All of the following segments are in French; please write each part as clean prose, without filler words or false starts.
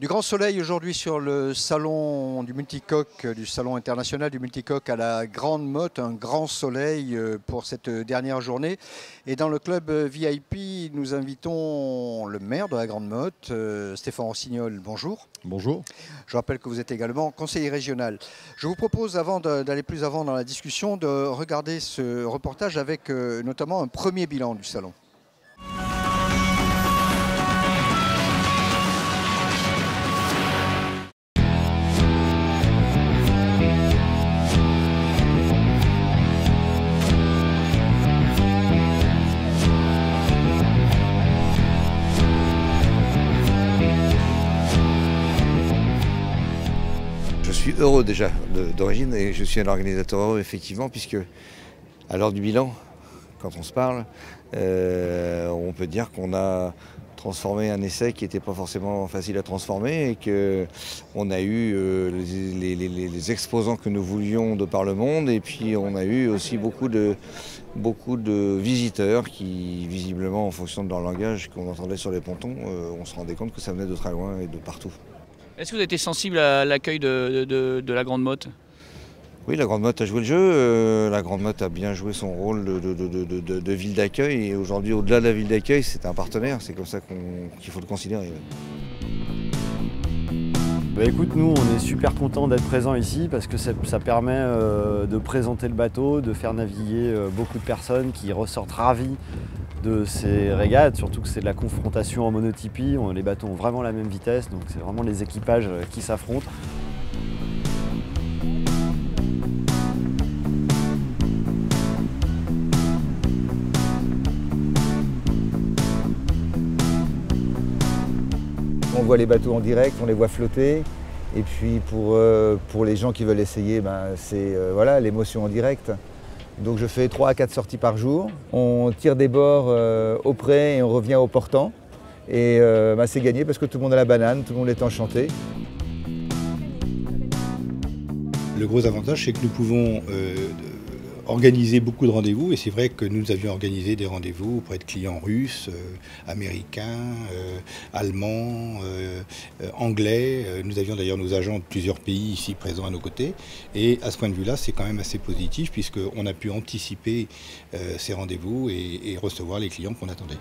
Du grand soleil aujourd'hui sur le salon du multicoque, du salon international du multicoque à la Grande Motte, un grand soleil pour cette dernière journée. Et dans le club VIP, nous invitons le maire de la Grande Motte, Stéphane Rossignol. Bonjour. Bonjour. Je rappelle que vous êtes également conseiller régional. Je vous propose, avant d'aller plus avant dans la discussion, de regarder ce reportage avec notamment un premier bilan du salon. Je suis heureux déjà d'origine et je suis un organisateur heureux effectivement puisque à l'heure du bilan, quand on se parle, on peut dire qu'on a transformé un essai qui n'était pas forcément facile à transformer et qu'on a eu les exposants que nous voulions de par le monde et puis on a eu aussi beaucoup de visiteurs qui visiblement en fonction de leur langage qu'on entendait sur les pontons, on se rendait compte que ça venait de très loin et de partout. Est-ce que vous avez été sensible à l'accueil de la Grande Motte? Oui, la Grande Motte a joué le jeu, la Grande Motte a bien joué son rôle de ville d'accueil et aujourd'hui au-delà de la ville d'accueil c'est un partenaire, c'est comme ça qu'il faut le considérer. Bah écoute, nous on est super contents d'être présents ici parce que ça permet de présenter le bateau, de faire naviguer beaucoup de personnes qui ressortent ravis de ces régates, surtout que c'est de la confrontation en monotypie, les bateaux ont vraiment la même vitesse, donc c'est vraiment les équipages qui s'affrontent. On voit les bateaux en direct, on les voit flotter. Et puis pour les gens qui veulent essayer, c'est voilà, l'émotion en direct. Donc je fais 3 à 4 sorties par jour. On tire des bords au près et on revient au portant. Et c'est gagné parce que tout le monde a la banane, tout le monde est enchanté. Le gros avantage, c'est que nous pouvons organiser beaucoup de rendez-vous et c'est vrai que nous avions organisé des rendez-vous auprès de clients russes, américains, allemands, anglais. Nous avions d'ailleurs nos agents de plusieurs pays ici présents à nos côtés et à ce point de vue-là, c'est quand même assez positif puisqu'on a pu anticiper ces rendez-vous et recevoir les clients qu'on attendait.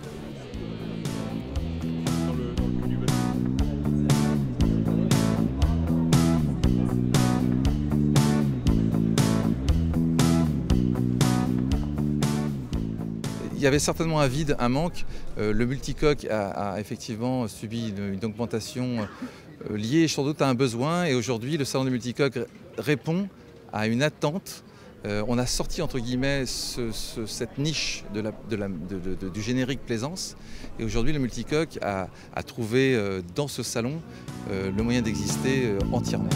Il y avait certainement un vide, un manque. Le multicoque a effectivement subi une augmentation liée sans doute à un besoin. Et aujourd'hui, le salon du multicoque répond à une attente. On a sorti entre guillemets cette niche du générique plaisance. Et aujourd'hui, le multicoque a trouvé dans ce salon le moyen d'exister entièrement.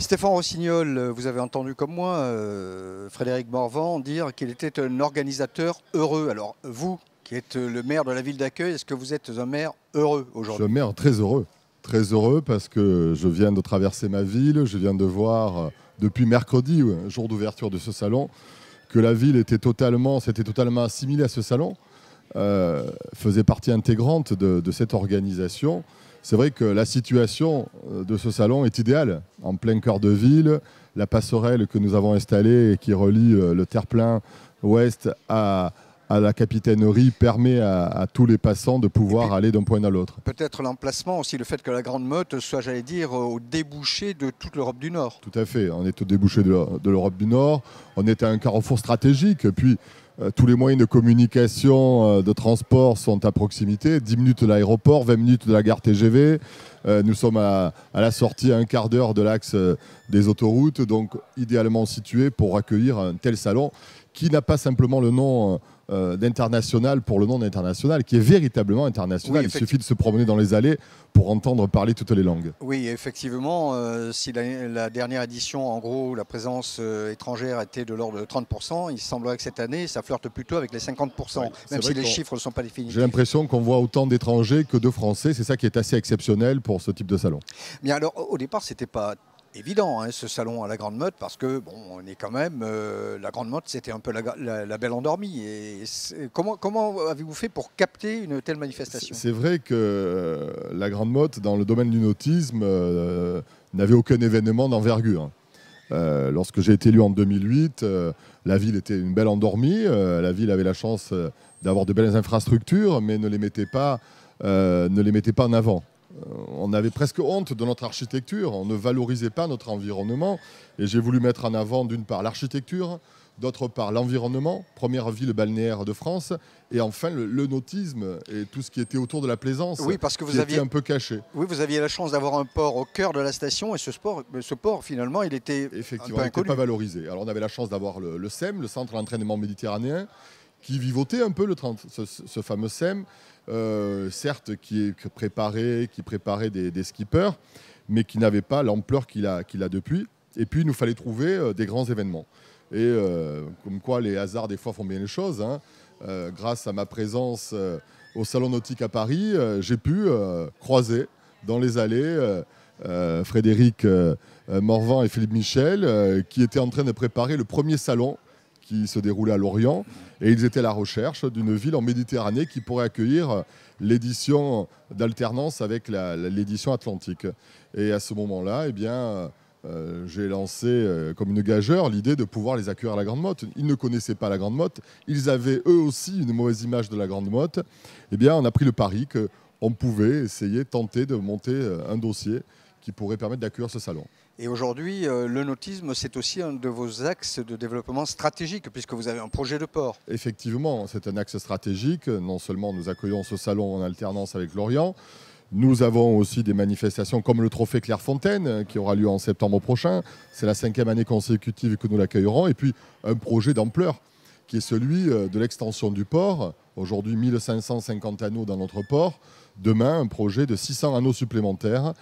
Stéphane Rossignol, vous avez entendu comme moi Frédéric Morvan dire qu'il était un organisateur heureux. Alors vous, qui êtes le maire de la ville d'accueil, est-ce que vous êtes un maire heureux aujourd'hui? Je suis un maire très heureux. Très heureux parce que je viens de traverser ma ville, je viens de voir depuis mercredi, jour d'ouverture de ce salon, que la ville s'était totalement assimilée à ce salon, faisait partie intégrante de cette organisation. C'est vrai que la situation de ce salon est idéale, en plein cœur de ville. La passerelle que nous avons installée et qui relie le terre-plein ouest à la capitainerie permet à tous les passants de pouvoir aller d'un point à l'autre. Peut-être l'emplacement aussi, le fait que la Grande Motte soit, j'allais dire, au débouché de toute l'Europe du Nord. Tout à fait, on est au débouché de l'Europe du Nord, on est à un carrefour stratégique, puis tous les moyens de communication, de transport sont à proximité. 10 minutes de l'aéroport, 20 minutes de la gare TGV. Nous sommes à la sortie à un quart d'heure de l'axe des autoroutes, donc idéalement situé pour accueillir un tel salon qui n'a pas simplement le nom d'international pour le nom d'international, qui est véritablement international. Oui, il suffit de se promener dans les allées pour entendre parler toutes les langues. Oui, effectivement, si la dernière édition, en gros, la présence étrangère était de l'ordre de 30%, il semblerait que cette année, ça flirte plutôt avec les 50%, Oui, même si les chiffres ne sont pas définitifs. J'ai l'impression qu'on voit autant d'étrangers que de Français. C'est ça qui est assez exceptionnel pour ce type de salon. Bien alors, au départ, c'était pas évident, ce salon à la Grande Motte, parce que bon, on est quand même la Grande Motte, c'était un peu la belle endormie. Et comment avez-vous fait pour capter une telle manifestation? C'est vrai que la Grande Motte, dans le domaine du nautisme, n'avait aucun événement d'envergure. Lorsque j'ai été élu en 2008, la ville était une belle endormie. La ville avait la chance d'avoir de belles infrastructures, mais ne les mettait pas en avant. On avait presque honte de notre architecture, on ne valorisait pas notre environnement. Et j'ai voulu mettre en avant d'une part l'architecture, d'autre part l'environnement, première ville balnéaire de France, et enfin le nautisme et tout ce qui était autour de la plaisance, oui, parce que était un peu caché. Oui, vous aviez la chance d'avoir un port au cœur de la station, et ce port finalement, il était effectivement, un peu il n'était inconnu. pas valorisé. Alors on avait la chance d'avoir le SEM, le Centre d'entraînement méditerranéen, qui vivotait un peu ce fameux SEM, certes qui préparait des skippers, mais qui n'avait pas l'ampleur qu'il a depuis. Et puis il nous fallait trouver des grands événements. Et comme quoi les hasards des fois font bien les choses, hein. Grâce à ma présence au Salon Nautique à Paris, j'ai pu croiser dans les allées Frédéric Morvan et Philippe Michel, qui étaient en train de préparer le premier salon qui se déroulait à Lorient, et ils étaient à la recherche d'une ville en Méditerranée qui pourrait accueillir l'édition d'alternance avec l'édition atlantique. Et à ce moment-là, eh bien, j'ai lancé comme une gageure l'idée de pouvoir les accueillir à la Grande Motte. Ils ne connaissaient pas la Grande Motte, ils avaient eux aussi une mauvaise image de la Grande Motte. Eh bien, on a pris le pari qu'on pouvait tenter de monter un dossier qui pourrait permettre d'accueillir ce salon. Et aujourd'hui, le nautisme, c'est aussi un de vos axes de développement stratégique, puisque vous avez un projet de port. Effectivement, c'est un axe stratégique. Non seulement nous accueillons ce salon en alternance avec Lorient, nous avons aussi des manifestations comme le Trophée Clairefontaine, qui aura lieu en septembre prochain. C'est la 5e année consécutive que nous l'accueillerons. Et puis, un projet d'ampleur, qui est celui de l'extension du port. Aujourd'hui, 1550 anneaux dans notre port. Demain, un projet de 600 anneaux supplémentaires,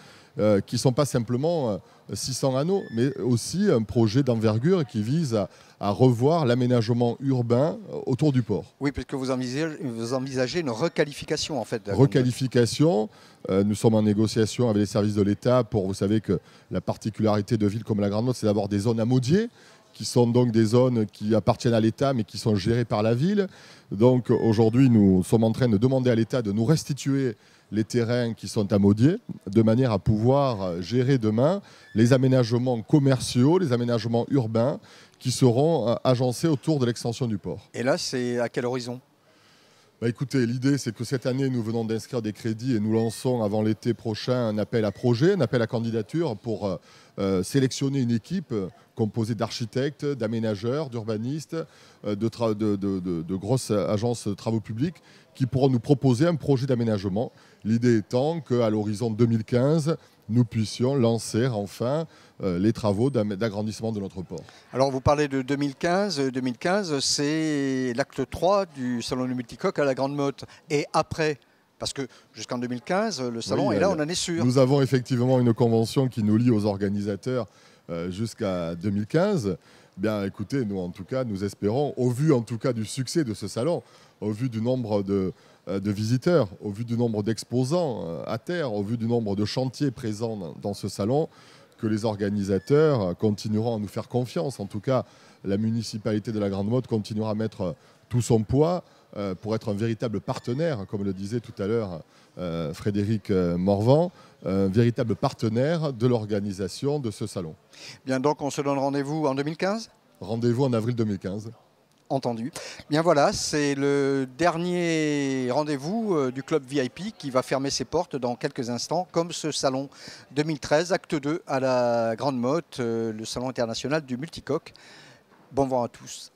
qui ne sont pas simplement 600 anneaux, mais aussi un projet d'envergure qui vise à revoir l'aménagement urbain autour du port. Oui, puisque vous envisagez une requalification en fait. Requalification, nous sommes en négociation avec les services de l'État pour, vous savez que la particularité de villes comme la Grande Motte, c'est d'avoir des zones amodiées, qui sont donc des zones qui appartiennent à l'État mais qui sont gérées par la ville. Donc aujourd'hui, nous sommes en train de demander à l'État de nous restituer les terrains qui sont amodiés, de manière à pouvoir gérer demain les aménagements commerciaux, les aménagements urbains qui seront agencés autour de l'extension du port. Et là, c'est à quel horizon ? Écoutez, l'idée c'est que cette année, nous venons d'inscrire des crédits et nous lançons avant l'été prochain un appel à projet, un appel à candidature pour sélectionner une équipe composée d'architectes, d'aménageurs, d'urbanistes, de grosses agences de travaux publics qui pourront nous proposer un projet d'aménagement. L'idée étant qu'à l'horizon 2015, nous puissions lancer enfin les travaux d'agrandissement de notre port. Alors vous parlez de 2015. 2015, c'est l'acte 3 du Salon du Multicoque à la Grande Motte. Et après, parce que jusqu'en 2015, le salon est là, on en est sûr. Nous avons effectivement une convention qui nous lie aux organisateurs jusqu'à 2015. Bien, écoutez, nous en tout cas, nous espérons, au vu en tout cas du succès de ce salon, au vu du nombre de visiteurs, au vu du nombre d'exposants à terre, au vu du nombre de chantiers présents dans ce salon, que les organisateurs continueront à nous faire confiance. En tout cas, la municipalité de la Grande Motte continuera à mettre tout son poids pour être un véritable partenaire, comme le disait tout à l'heure Frédéric Morvan, un véritable partenaire de l'organisation de ce salon. Bien, donc on se donne rendez-vous en 2015 ? Rendez-vous en avril 2015. Entendu. Bien voilà, c'est le dernier rendez-vous du club VIP qui va fermer ses portes dans quelques instants, comme ce salon 2013, acte 2 à la Grande Motte, le salon international du Multicoque. Bon vent à tous.